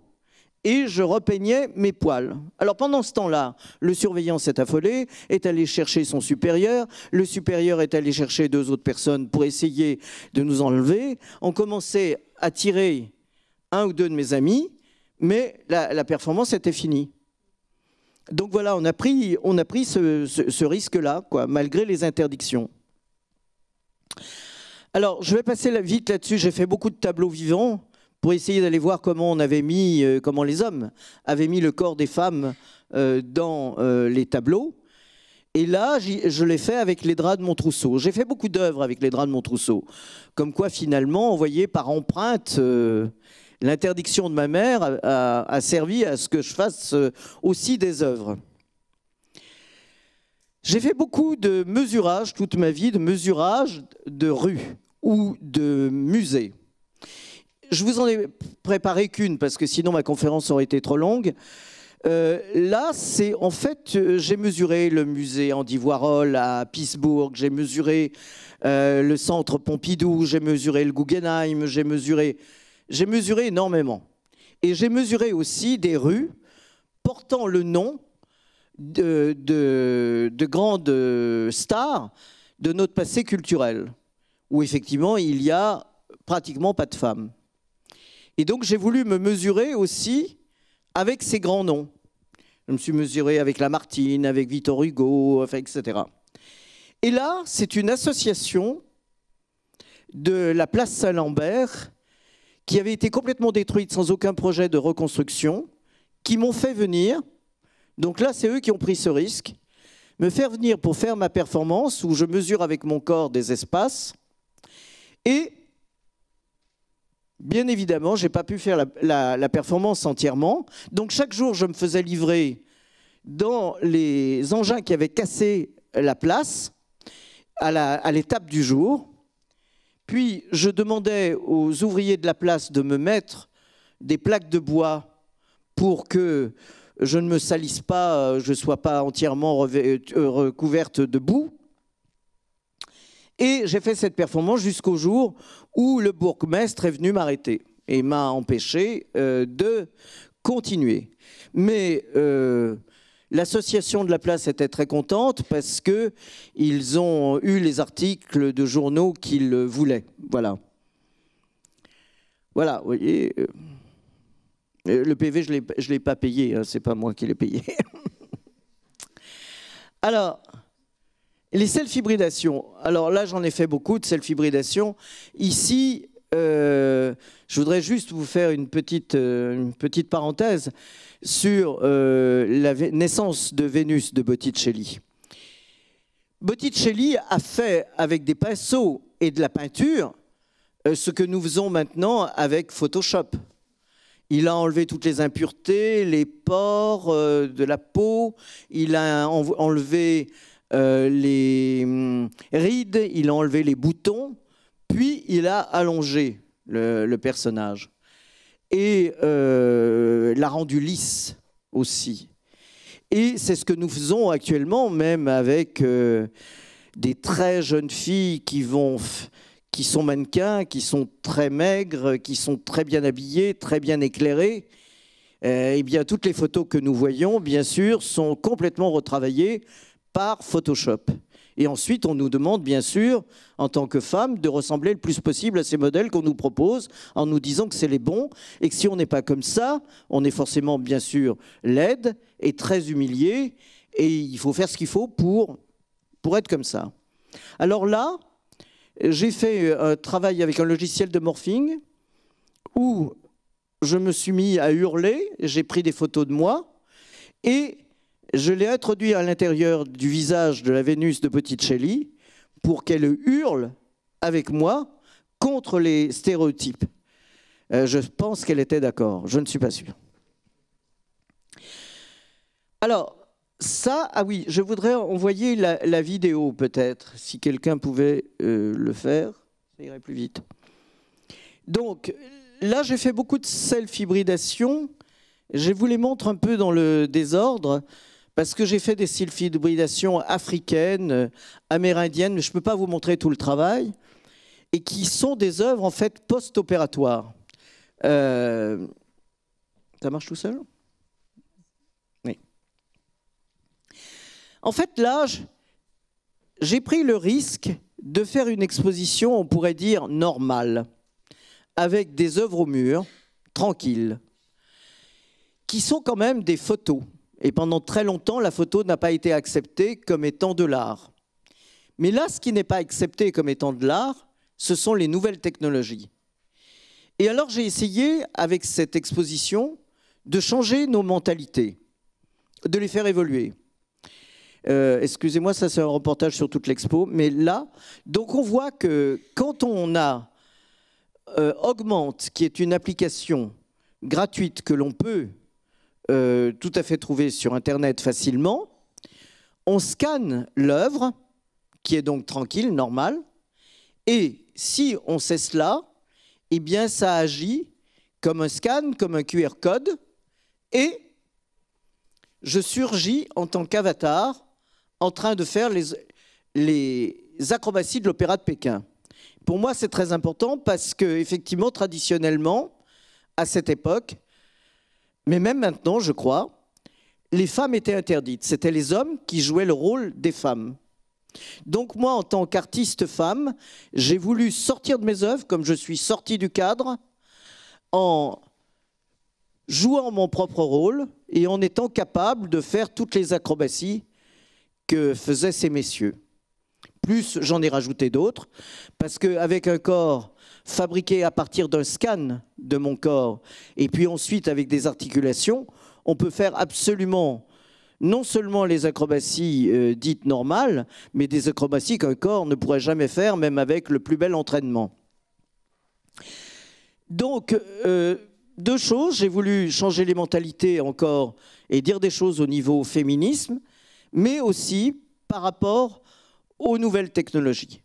et je repeignais mes poils. Alors pendant ce temps-là, le surveillant s'est affolé, est allé chercher son supérieur, le supérieur est allé chercher 2 autres personnes pour essayer de nous enlever. On commençait à tirer 1 ou 2 de mes amis, mais la performance était finie. Donc voilà, on a pris ce risque-là, quoi, malgré les interdictions. Alors, je vais passer vite là-dessus. J'ai fait beaucoup de tableaux vivants pour essayer d'aller voir comment comment les hommes avaient mis le corps des femmes dans les tableaux. Et là, je l'ai fait avec les draps de mon trousseau. J'ai fait beaucoup d'œuvres avec les draps de mon trousseau. Comme quoi, finalement, on voyait par empreinte, l'interdiction de ma mère a servi à ce que je fasse aussi des œuvres. J'ai fait beaucoup de mesurage toute ma vie, de mesurage de rue ou de musée. Je vous en ai préparé qu'une parce que sinon ma conférence aurait été trop longue. Là, c'est en fait, j'ai mesuré le musée Andy Warhol à Pittsburgh, j'ai mesuré le centre Pompidou, j'ai mesuré le Guggenheim, j'ai mesuré énormément. Et j'ai mesuré aussi des rues portant le nom de grandes stars de notre passé culturel, où effectivement il y a pratiquement pas de femmes. Et donc j'ai voulu me mesurer aussi avec ces grands noms. Je me suis mesuré avec Lamartine, avec Victor Hugo, enfin, etc. Et là, c'est une association de la place Saint-Lambert qui avait été complètement détruite sans aucun projet de reconstruction, qui m'ont fait venir. Donc là, c'est eux qui ont pris ce risque, me faire venir pour faire ma performance où je mesure avec mon corps des espaces. Et bien évidemment, je n'ai pas pu faire la performance entièrement. Donc chaque jour, je me faisais livrer dans les engins qui avaient cassé la place à l'étape du jour. Puis je demandais aux ouvriers de la place de me mettre des plaques de bois pour que je ne me salisse pas, je ne sois pas entièrement recouverte de boue. Et j'ai fait cette performance jusqu'au jour où le bourgmestre est venu m'arrêter et m'a empêché de continuer. Mais l'association de la place était très contente parce qu'ils ont eu les articles de journaux qu'ils voulaient. Voilà. Voilà, vous voyez. Le PV, je ne l'ai pas payé, hein, ce n'est pas moi qui l'ai payé. Alors, les self-hybridations. Alors là, j'en ai fait beaucoup de self-hybridations. Ici, je voudrais juste vous faire une petite parenthèse sur la naissance de Vénus de Botticelli. Botticelli a fait avec des pinceaux et de la peinture ce que nous faisons maintenant avec Photoshop. Il a enlevé toutes les impuretés, les pores de la peau, il a enlevé les rides, il a enlevé les boutons, puis il a allongé le personnage. Et l'a rendu lisse aussi. Et c'est ce que nous faisons actuellement, même avec des très jeunes filles qui sont mannequins, qui sont très maigres, qui sont très bien habillées, très bien éclairées. Eh bien, toutes les photos que nous voyons, bien sûr, sont complètement retravaillées par Photoshop. Et ensuite, on nous demande, bien sûr, en tant que femme, de ressembler le plus possible à ces modèles qu'on nous propose, en nous disant que c'est les bons, et que si on n'est pas comme ça, on est forcément, bien sûr, laide et très humilié, et il faut faire ce qu'il faut pour être comme ça. Alors là, j'ai fait un travail avec un logiciel de morphing où je me suis mis à hurler, j'ai pris des photos de moi et je l'ai introduit à l'intérieur du visage de la Vénus de Botticelli pour qu'elle hurle avec moi contre les stéréotypes. Je pense qu'elle était d'accord, je ne suis pas sûr. Alors, ça, ah oui, je voudrais envoyer la vidéo peut-être, si quelqu'un pouvait le faire, ça irait plus vite. Donc là, j'ai fait beaucoup de self-hybridation. Je vous les montre un peu dans le désordre, parce que j'ai fait des self-hybridations africaines, amérindiennes, mais je ne peux pas vous montrer tout le travail, et qui sont des œuvres en fait post-opératoires. Ça marche tout seul ? Oui. En fait, là, j'ai pris le risque de faire une exposition, on pourrait dire, normale, avec des œuvres au mur, tranquilles, qui sont quand même des photos. Et pendant très longtemps, la photo n'a pas été acceptée comme étant de l'art. Mais là, ce qui n'est pas accepté comme étant de l'art, ce sont les nouvelles technologies. Et alors, j'ai essayé, avec cette exposition, de changer nos mentalités, de les faire évoluer. Excusez-moi, ça c'est un reportage sur toute l'expo, mais là, donc on voit que quand on a Augmente, qui est une application gratuite que l'on peut tout à fait trouver sur Internet facilement, on scanne l'œuvre, qui est donc tranquille, normale, et si on sait cela, eh bien ça agit comme un scan, comme un QR code, et je surgis en tant qu'avatar en train de faire les acrobaties de l'Opéra de Pékin. Pour moi, c'est très important parce que, effectivement, traditionnellement, à cette époque, mais même maintenant, je crois, les femmes étaient interdites. C'était les hommes qui jouaient le rôle des femmes. Donc moi, en tant qu'artiste femme, j'ai voulu sortir de mes œuvres, comme je suis sorti du cadre, en jouant mon propre rôle et en étant capable de faire toutes les acrobaties que faisaient ces messieurs. Plus, j'en ai rajouté d'autres, parce qu'avec un corps fabriqué à partir d'un scan de mon corps, et puis ensuite avec des articulations, on peut faire absolument non seulement les acrobaties dites normales, mais des acrobaties qu'un corps ne pourrait jamais faire, même avec le plus bel entraînement. Donc, deux choses, j'ai voulu changer les mentalités encore et dire des choses au niveau féminisme, mais aussi par rapport aux nouvelles technologies.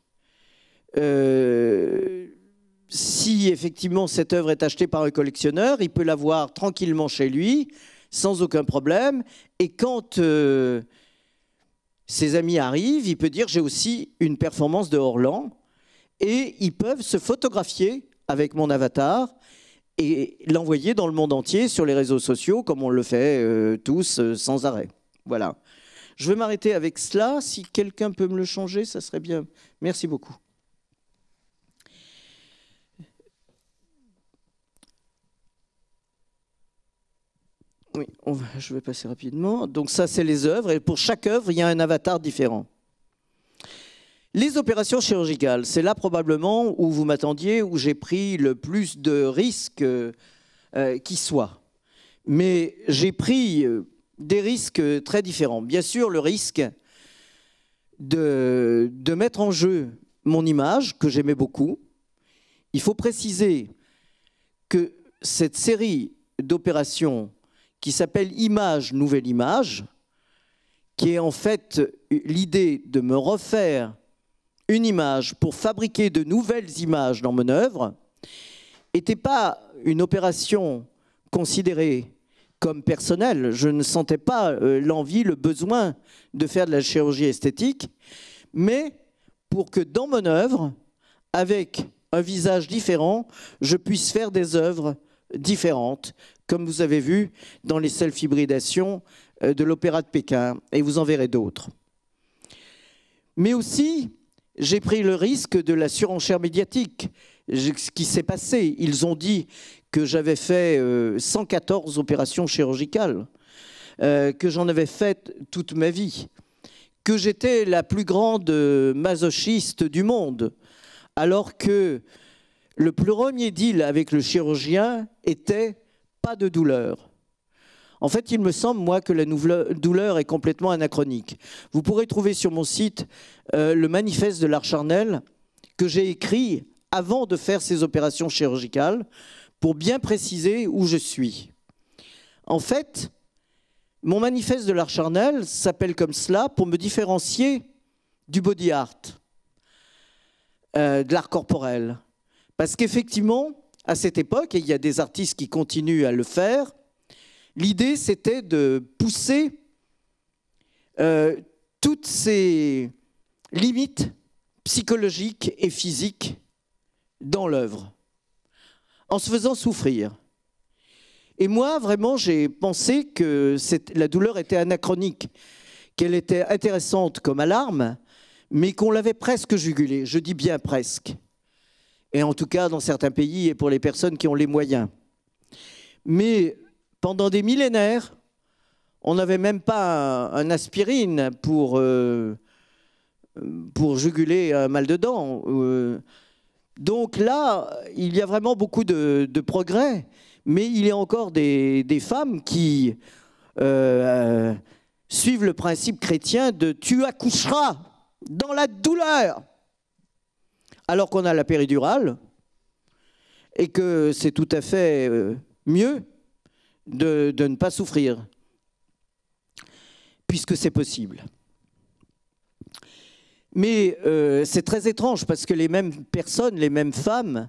Si effectivement cette œuvre est achetée par un collectionneur, il peut l'avoir tranquillement chez lui, sans aucun problème, et quand ses amis arrivent, il peut dire j'ai aussi une performance de Horlan, et ils peuvent se photographier avec mon avatar et l'envoyer dans le monde entier sur les réseaux sociaux, comme on le fait tous sans arrêt. Voilà. Je vais m'arrêter avec cela. Si quelqu'un peut me le changer, ça serait bien. Merci beaucoup. Oui, je vais passer rapidement. Donc ça, c'est les œuvres. Et pour chaque œuvre, il y a un avatar différent. Les opérations chirurgicales, c'est là probablement où vous m'attendiez, où j'ai pris le plus de risques qui soient. Mais j'ai pris des risques très différents. Bien sûr, le risque de mettre en jeu mon image, que j'aimais beaucoup. Il faut préciser que cette série d'opérations qui s'appelle Image, Nouvelle Image, qui est en fait l'idée de me refaire une image pour fabriquer de nouvelles images dans mon œuvre, n'était pas une opération considérée comme personnelle. Je ne sentais pas l'envie, le besoin de faire de la chirurgie esthétique, mais pour que dans mon œuvre, avec un visage différent, je puisse faire des œuvres différentes, comme vous avez vu dans les self-hybridations de l'Opéra de Pékin, et vous en verrez d'autres. Mais aussi, j'ai pris le risque de la surenchère médiatique. Ce qui s'est passé, ils ont dit que j'avais fait 114 opérations chirurgicales, que j'en avais fait toute ma vie, que j'étais la plus grande masochiste du monde, alors que le premier deal avec le chirurgien était pas de douleur. En fait, il me semble, moi, que la douleur est complètement anachronique. Vous pourrez trouver sur mon site le manifeste de l'art charnel que j'ai écrit avant de faire ces opérations chirurgicales pour bien préciser où je suis. En fait, mon manifeste de l'art charnel s'appelle comme cela pour me différencier du body art, de l'art corporel. Parce qu'effectivement, à cette époque, et il y a des artistes qui continuent à le faire, l'idée, c'était de pousser toutes ces limites psychologiques et physiques dans l'œuvre, en se faisant souffrir. Et moi, vraiment, j'ai pensé que la douleur était anachronique, qu'elle était intéressante comme alarme, mais qu'on l'avait presque jugulée. Je dis bien presque. Et en tout cas, dans certains pays et pour les personnes qui ont les moyens. Mais pendant des millénaires, on n'avait même pas un aspirine pour juguler un mal de dents. Donc là, il y a vraiment beaucoup de progrès, mais il y a encore des femmes qui suivent le principe chrétien de « tu accoucheras dans la douleur », alors qu'on a la péridurale et que c'est tout à fait mieux de ne pas souffrir, puisque c'est possible. Mais c'est très étrange parce que les mêmes personnes, les mêmes femmes,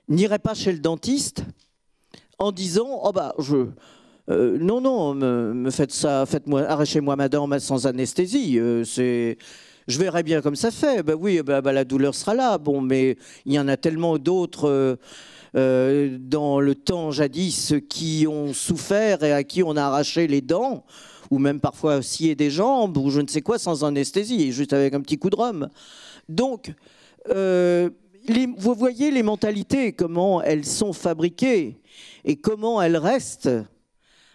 n'iraient pas chez le dentiste en disant « Oh bah, Non, non, me faites ça, faites-moi, arrachez-moi ma dent sans anesthésie. Je verrai bien comme ça fait. Ben oui, la douleur sera là. Bon, mais il y en a tellement d'autres dans le temps jadis qui ont souffert et à qui on a arraché les dents, ou même parfois scié des jambes, ou je ne sais quoi, sans anesthésie, juste avec un petit coup de rhum. Donc, vous voyez les mentalités, comment elles sont fabriquées et comment elles restent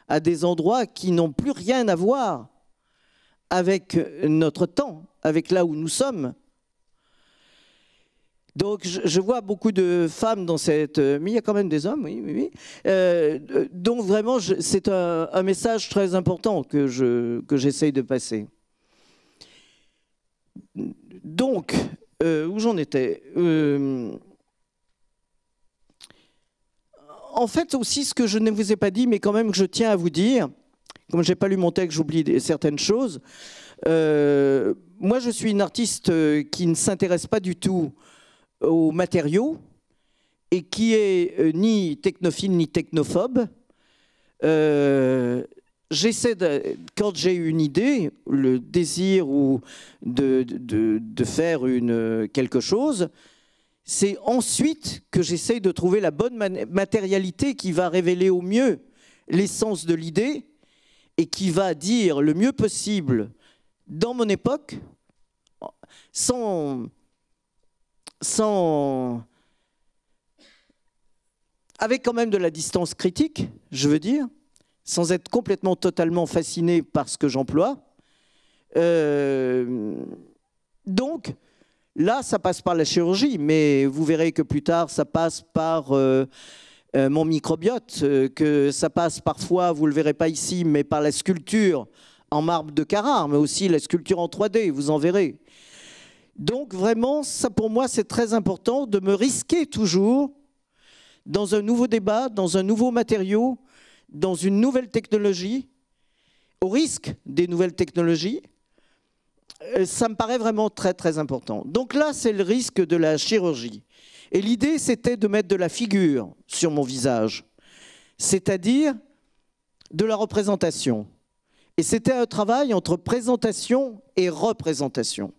à des endroits qui n'ont plus rien à voir avec notre temps, avec là où nous sommes. Donc je vois beaucoup de femmes dans cette... Mais il y a quand même des hommes, oui, oui, oui. Donc vraiment, c'est un message très important que j'essaye de passer. Donc, où j'en étais en fait, aussi, ce que je ne vous ai pas dit, mais quand même que je tiens à vous dire, comme je n'ai pas lu mon texte, j'oublie certaines choses. Moi, je suis une artiste qui ne s'intéresse pas du tout aux matériaux et qui est ni technophile ni technophobe. J'essaie, quand j'ai une idée, le désir ou de faire quelque chose, c'est ensuite que j'essaye de trouver la bonne matérialité qui va révéler au mieux l'essence de l'idée et qui va dire le mieux possible dans mon époque, avec quand même de la distance critique, je veux dire, sans être complètement, totalement fasciné par ce que j'emploie. Donc, là, ça passe par la chirurgie, mais vous verrez que plus tard, ça passe par mon microbiote, que ça passe parfois, vous ne le verrez pas ici, mais par la sculpture en marbre de Carrare, mais aussi la sculpture en 3D, vous en verrez. Donc vraiment, ça pour moi, c'est très important de me risquer toujours dans un nouveau débat, dans un nouveau matériau, dans une nouvelle technologie, au risque des nouvelles technologies. Ça me paraît vraiment très, très important. Donc là, c'est le risque de la chirurgie. Et l'idée, c'était de mettre de la figure sur mon visage, c'est-à-dire de la représentation. Et c'était un travail entre présentation et représentation.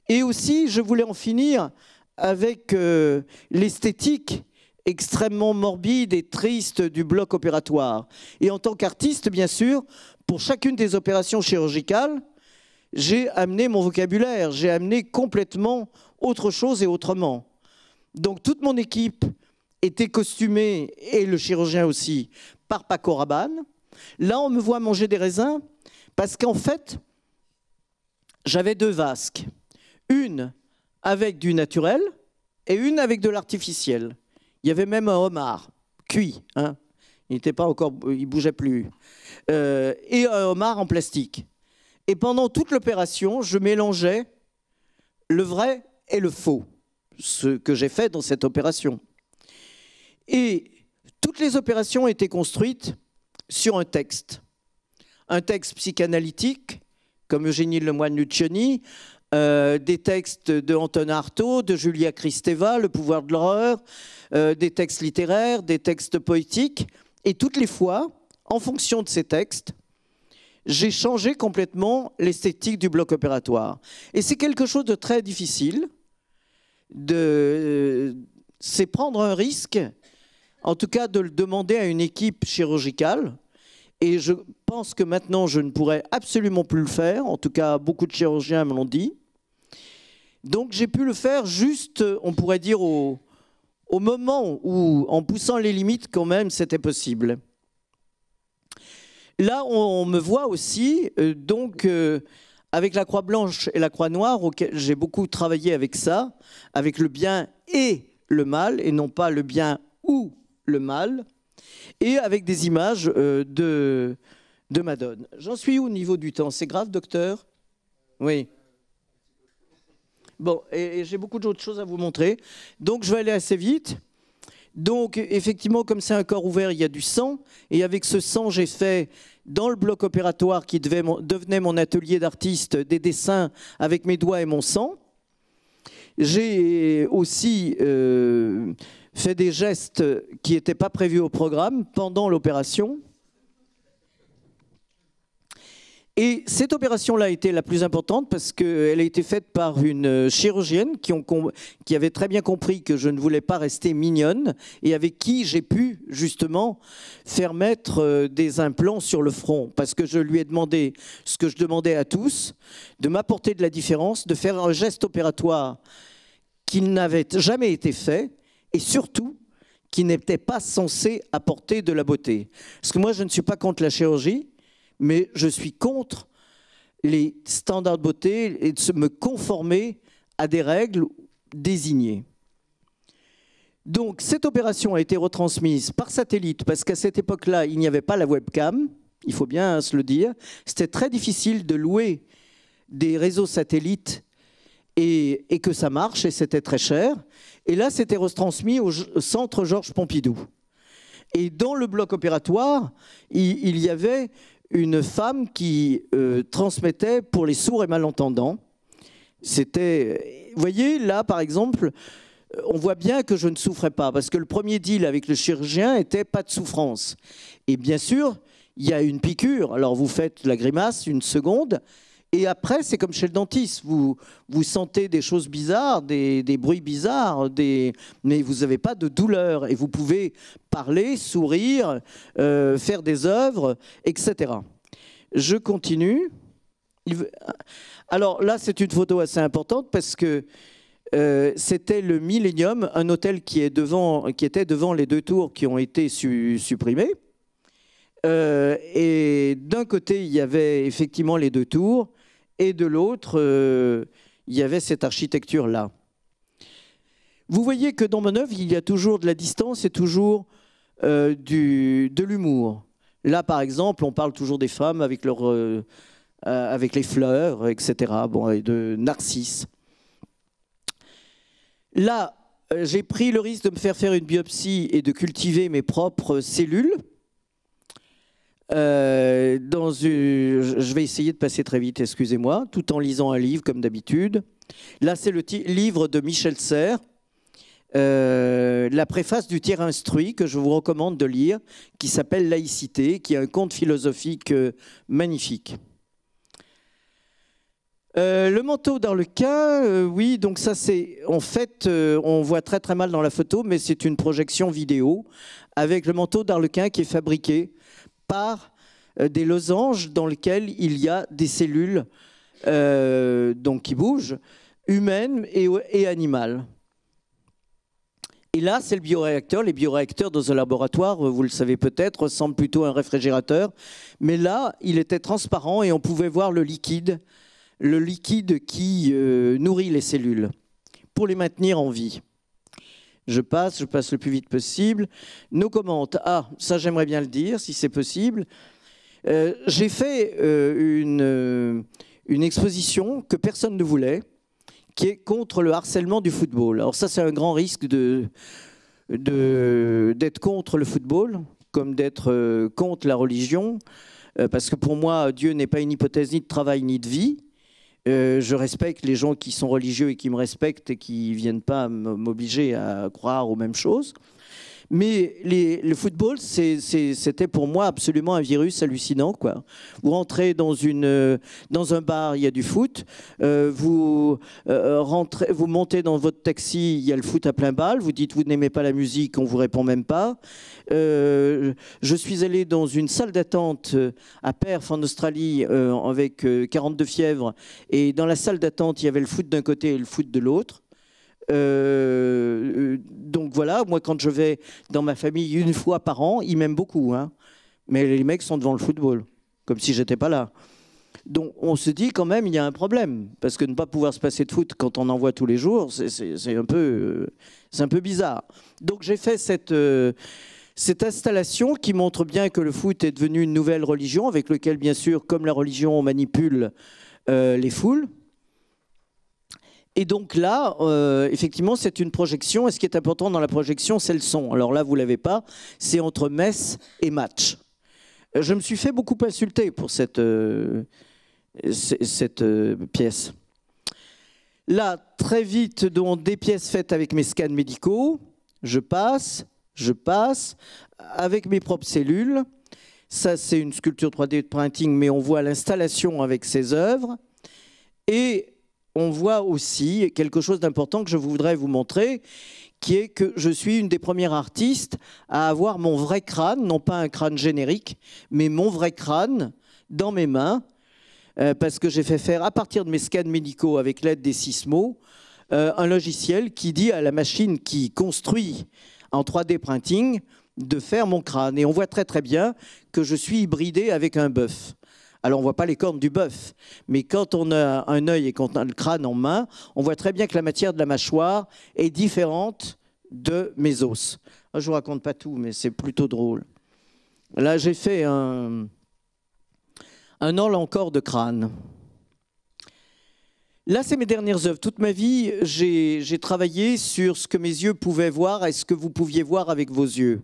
Et aussi, je voulais en finir avec l'esthétique extrêmement morbide et triste du bloc opératoire. Et en tant qu'artiste, bien sûr, pour chacune des opérations chirurgicales, j'ai amené mon vocabulaire, j'ai amené complètement autre chose et autrement. Donc toute mon équipe était costumée, et le chirurgien aussi, par Paco Rabanne. Là, on me voit manger des raisins, parce qu'en fait, j'avais deux vasques. Une avec du naturel et une avec de l'artificiel. Il y avait même un homard cuit, hein. Il n'était pas encore, il bougeait plus. Et un homard en plastique. Et pendant toute l'opération, je mélangeais le vrai et le faux, ce que j'ai fait dans cette opération. Et toutes les opérations étaient construites sur un texte psychanalytique, comme Eugénie Lemoine-Luciani, des textes de Antonin Artaud, de Julia Kristeva, Le pouvoir de l'horreur, des textes littéraires, des textes poétiques. Et toutes les fois, en fonction de ces textes, j'ai changé complètement l'esthétique du bloc opératoire. Et c'est quelque chose de très difficile. C'est prendre un risque, en tout cas de le demander à une équipe chirurgicale. Et je pense que maintenant, je ne pourrais absolument plus le faire. En tout cas, beaucoup de chirurgiens me l'ont dit. Donc j'ai pu le faire juste, on pourrait dire, au moment où, en poussant les limites, quand même, c'était possible. Là, on me voit aussi, avec la croix blanche et la croix noire, j'ai beaucoup travaillé avec ça, avec le bien et le mal, et non pas le bien ou le mal, et avec des images de Madone. J'en suis où au niveau du temps? C'est grave, docteur? Oui. Bon, et j'ai beaucoup d'autres choses à vous montrer. Donc, je vais aller assez vite. Donc, effectivement, comme c'est un corps ouvert, il y a du sang. Et avec ce sang, j'ai fait, dans le bloc opératoire qui devenait mon atelier d'artiste, des dessins avec mes doigts et mon sang. J'ai aussi fait des gestes qui n'étaient pas prévus au programme pendant l'opération. Et cette opération-là a été la plus importante parce qu'elle a été faite par une chirurgienne qui avait très bien compris que je ne voulais pas rester mignonne et avec qui j'ai pu justement faire mettre des implants sur le front. Parce que je lui ai demandé ce que je demandais à tous, de m'apporter de la différence, de faire un geste opératoire qui n'avait jamais été fait et surtout qui n'était pas censé apporter de la beauté. Parce que moi, je ne suis pas contre la chirurgie, mais je suis contre les standards de beauté et de me conformer à des règles désignées. Donc cette opération a été retransmise par satellite parce qu'à cette époque-là, il n'y avait pas la webcam, il faut bien se le dire. C'était très difficile de louer des réseaux satellites et que ça marche, et c'était très cher. Et là, c'était retransmis au centre Georges Pompidou. Et dans le bloc opératoire, il y avait une femme qui transmettait pour les sourds et malentendants. C'était, vous voyez, là, par exemple, on voit bien que je ne souffrais pas, parce que le premier deal avec le chirurgien était pas de souffrance. Et bien sûr, il y a une piqûre. Alors, vous faites la grimace une seconde, et après, c'est comme chez le dentiste. Vous sentez des choses bizarres, des bruits bizarres, mais vous n'avez pas de douleur. Et vous pouvez parler, sourire, faire des œuvres, etc. Je continue. Alors là, c'est une photo assez importante parce que c'était le Millennium, un hôtel qui était devant les deux tours qui ont été supprimées. Et d'un côté, il y avait effectivement les deux tours, et de l'autre, il y avait cette architecture-là. Vous voyez que dans mon œuvre, il y a toujours de la distance et toujours de l'humour. Là, par exemple, on parle toujours des femmes avec les fleurs, etc., bon, et de Narcisse. Là, j'ai pris le risque de me faire une biopsie et de cultiver mes propres cellules. Je vais essayer de passer très vite, excusez-moi, tout en lisant un livre comme d'habitude. Là, c'est le livre de Michel Serres, la préface du Tiers instruit que je vous recommande de lire, qui s'appelle Laïcité, qui est un conte philosophique magnifique. Le manteau d'Arlequin, oui, donc ça c'est, en fait, on voit très très mal dans la photo, mais c'est une projection vidéo avec le manteau d'Arlequin qui est fabriqué par des losanges dans lesquels il y a des cellules donc qui bougent, humaines et animales. Et là, c'est le bioréacteur. Les bioréacteurs dans un laboratoire, vous le savez peut-être, ressemblent plutôt à un réfrigérateur. Mais là, il était transparent et on pouvait voir le liquide qui nourrit les cellules pour les maintenir en vie. Je passe le plus vite possible. Nos commentaires. Ah, ça j'aimerais bien le dire, si c'est possible. J'ai fait une exposition que personne ne voulait, qui est contre le harcèlement du football. Alors ça, c'est un grand risque d'être contre le football, comme d'être contre la religion, parce que pour moi, Dieu n'est pas une hypothèse ni de travail ni de vie. Je respecte les gens qui sont religieux et qui me respectent et qui ne viennent pas m'obliger à croire aux mêmes choses. Mais le football, c'était pour moi absolument un virus hallucinant, quoi. Vous rentrez dans un bar, il y a du foot. Vous montez dans votre taxi, il y a le foot à plein balle. Vous dites vous n'aimez pas la musique, on vous répond même pas. Je suis allé dans une salle d'attente à Perth en Australie avec 42 fièvres. Et dans la salle d'attente, il y avait le foot d'un côté et le foot de l'autre. Donc voilà, moi quand je vais dans ma famille une fois par an, ils m'aiment beaucoup, hein. Mais les mecs sont devant le football, comme si j'étais pas là. Donc on se dit quand même il y a un problème, parce que ne pas pouvoir se passer de foot quand on en voit tous les jours, c'est un peu bizarre. Donc j'ai fait cette installation qui montre bien que le foot est devenu une nouvelle religion, avec lequel bien sûr, comme la religion, on manipule les foules. Et donc là, effectivement, c'est une projection. Et ce qui est important dans la projection, c'est le son. Alors là, vous ne l'avez pas. C'est entre messe et match. Je me suis fait beaucoup insulter pour cette pièce. Là, très vite, donc, des pièces faites avec mes scans médicaux. Je passe, avec mes propres cellules. Ça, c'est une sculpture 3D printing, mais on voit l'installation avec ses œuvres. Et on voit aussi quelque chose d'important que je voudrais vous montrer, qui est que je suis une des premières artistes à avoir mon vrai crâne, non pas un crâne générique, mais mon vrai crâne dans mes mains, parce que j'ai fait faire, à partir de mes scans médicaux avec l'aide des Sismo, un logiciel qui dit à la machine qui construit en 3D printing de faire mon crâne. Et on voit très très bien que je suis hybridé avec un bœuf. Alors, on ne voit pas les cornes du bœuf, mais quand on a un œil et qu'on a le crâne en main, on voit très bien que la matière de la mâchoire est différente de mes os. Je ne vous raconte pas tout, mais c'est plutôt drôle. Là, j'ai fait un orle encore de crâne. Là, c'est mes dernières œuvres. Toute ma vie, j'ai travaillé sur ce que mes yeux pouvaient voir et ce que vous pouviez voir avec vos yeux,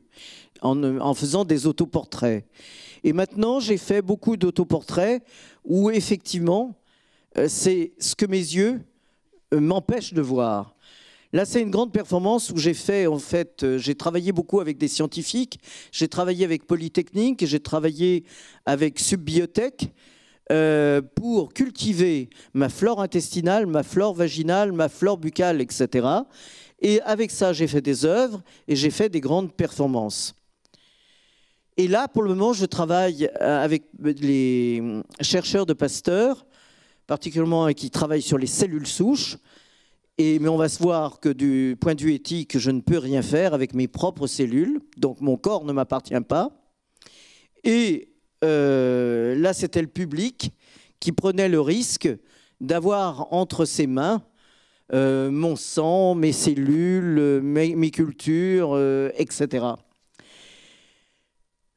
en faisant des autoportraits. Et maintenant, j'ai fait beaucoup d'autoportraits où, effectivement, c'est ce que mes yeux m'empêchent de voir. Là, c'est une grande performance où j'ai fait, en fait, j'ai travaillé beaucoup avec des scientifiques, j'ai travaillé avec Polytechnique, j'ai travaillé avec Subbiotech pour cultiver ma flore intestinale, ma flore vaginale, ma flore buccale, etc. Et avec ça, j'ai fait des œuvres et j'ai fait des grandes performances. Et là, pour le moment, je travaille avec les chercheurs de Pasteur, particulièrement qui travaillent sur les cellules souches. Mais on va se voir que du point de vue éthique, je ne peux rien faire avec mes propres cellules. Donc mon corps ne m'appartient pas. Et là, c'était le public qui prenait le risque d'avoir entre ses mains mon sang, mes cellules, mes cultures, etc.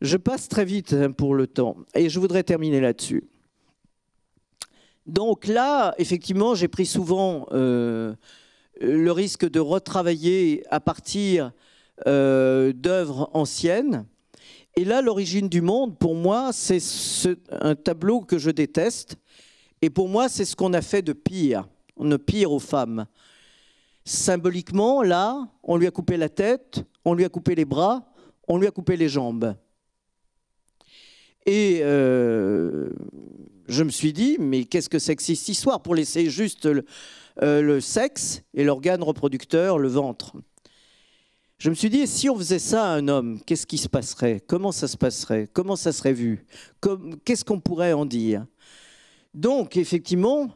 Je passe très vite pour le temps et je voudrais terminer là-dessus. Donc là, effectivement, j'ai pris souvent le risque de retravailler à partir d'œuvres anciennes. Et là, l'origine du monde, pour moi, c'est un tableau que je déteste. Et pour moi, c'est ce qu'on a fait de pire. On a pire aux femmes. Symboliquement, là, on lui a coupé la tête, on lui a coupé les bras, on lui a coupé les jambes. Et je me suis dit, mais qu'est-ce que c'est que cette histoire pour laisser juste le sexe et l'organe reproducteur, le ventre? Je me suis dit, si on faisait ça à un homme, qu'est-ce qui se passerait? Comment ça se passerait? Comment ça serait vu? Qu'est-ce qu'on pourrait en dire? Donc, effectivement,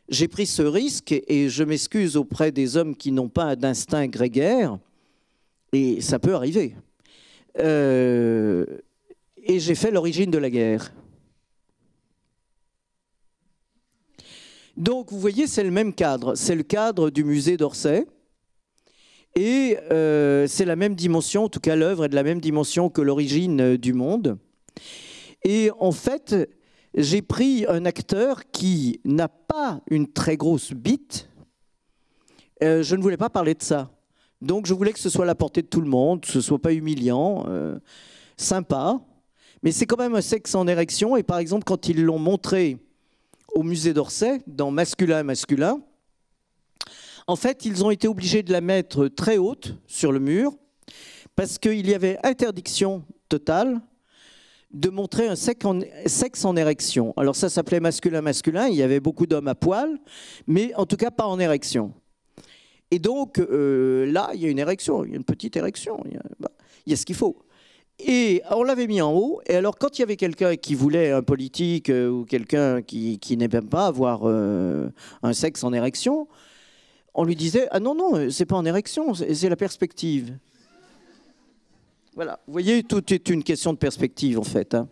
j'ai pris ce risque et je m'excuse auprès des hommes qui n'ont pas d'instinct grégaire, et ça peut arriver. Et j'ai fait l'origine de la guerre. Donc, vous voyez, c'est le même cadre. C'est le cadre du musée d'Orsay. Et c'est la même dimension, en tout cas l'œuvre est de la même dimension que l'origine du monde. Et en fait, j'ai pris un acteur qui n'a pas une très grosse bite. Je ne voulais pas parler de ça. Donc, je voulais que ce soit à la portée de tout le monde, que ce ne soit pas humiliant, sympa. Mais c'est quand même un sexe en érection. Et par exemple, quand ils l'ont montré au musée d'Orsay, dans Masculin, Masculin, en fait, ils ont été obligés de la mettre très haute sur le mur parce qu'il y avait interdiction totale de montrer un sexe en érection. Alors ça s'appelait Masculin, Masculin. Il y avait beaucoup d'hommes à poil, mais en tout cas pas en érection. Et donc, là, il y a une érection, il y a une petite érection. Il y a ce qu'il faut. Et on l'avait mis en haut. Et alors, quand il y avait quelqu'un qui voulait, un politique ou quelqu'un qui n'aimait pas avoir un sexe en érection, on lui disait « Ah non, non, c'est pas en érection, c'est la perspective. » Voilà. Vous voyez, tout est une question de perspective, en fait. Hein.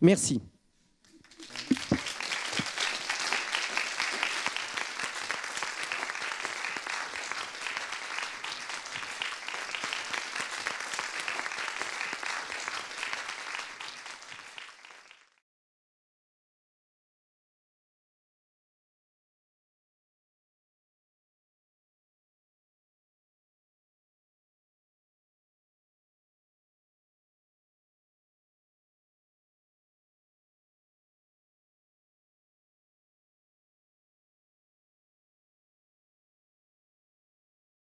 Merci.